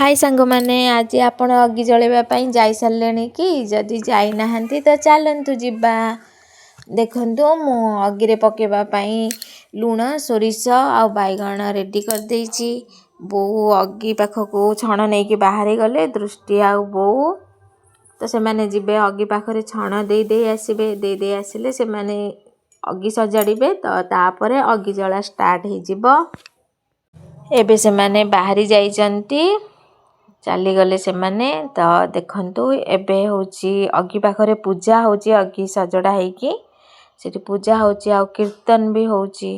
हाय सांग माने आज आपण अग्गी जलैबा पई जाई सारलेनी कि जदि जाई नाहंती तो चलंतु जिबा। देखंतु मु अग्गी रे पकेबा पई लूण सोरिष आ बैगण रेडी कर देइची। बो अग्गी पाखको छण नै कि बाहर गले दृष्टि आ बो तो से माने जिबे अग्गी पाखरे छण दे दे आसीबे दे आसिले से माने अग्गी सजाड़िबे तो तापरे अग्गी जला स्टार्ट हे जिवो। एबे से माने बाहरी जाइचंती चली गले से माने तो देखंतु एबे होची अग्गी पाखरे पूजा होची अग्गी सजड़ा हेकी सेठी पूजा होची आ कीर्तन भी होची।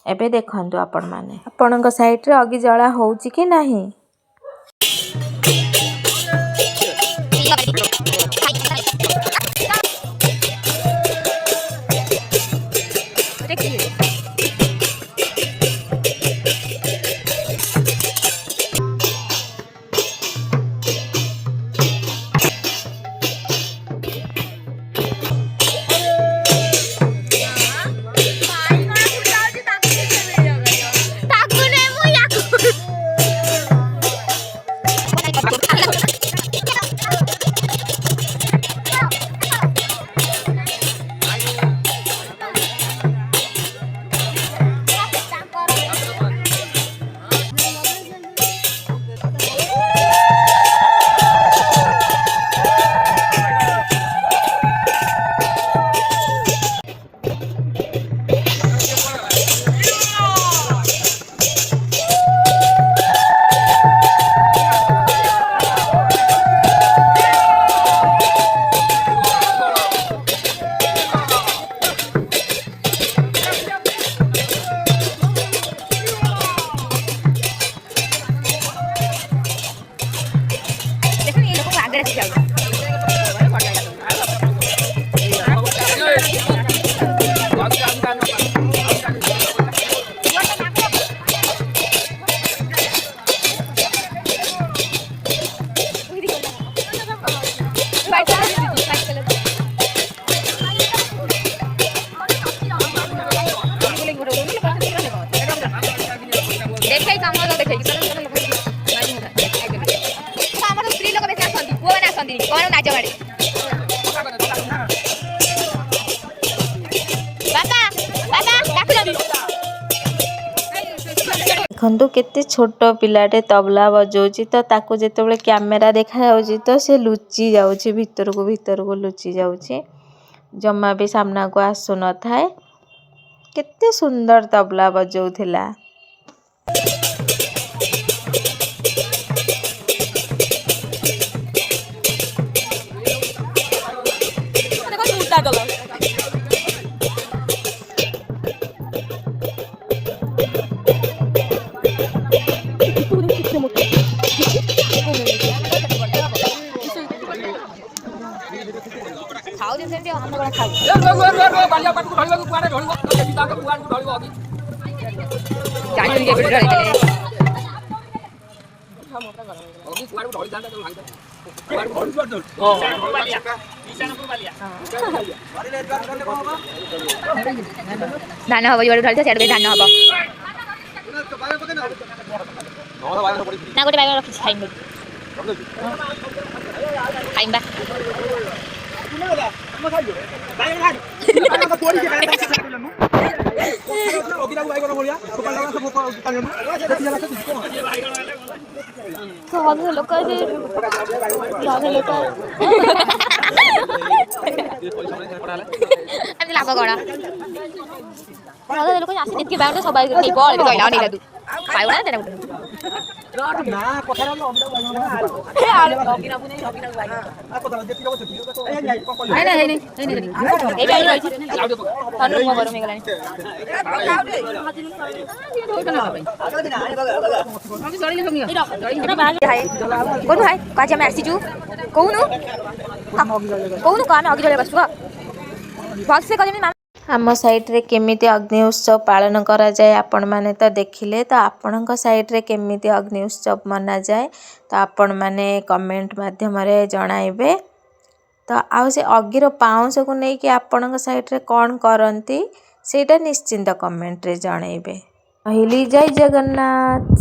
एबे देखंतु आपण माने आपणक साइड रे अग्गी जला होची कि नाही। देखंतु केते छोट पिलाटे तबला बजाउची तो ताको जेतेबेले कैमरा देखा जाउची तो से लुचि जाउची भीतर को लुचि जाउची जम्मा भी सामना को आसु न थाए। केते सुंदर तबला बजाउथिला। धान हम ये ढाल से धान हम ना गोटे बैग रखी खाइम खाइम लोक लाभ कौन लोक जितके बैग सब आम साइड रे केमिति अग्नि उत्सव पालन करा जाए आपण माने तो देखिले तो आपणक साइड रे केमिति अग्नि उत्सव मना जाए तो आपण माने कमेंट माध्यम रे जणाइबे। तो आउ से अग्गिर पाउंस को नहीं कि आपणक साइड रे कौन करंती सेटा निश्चिंत कमेंट रे जणाइबे। पहिली जय जगन्नाथ।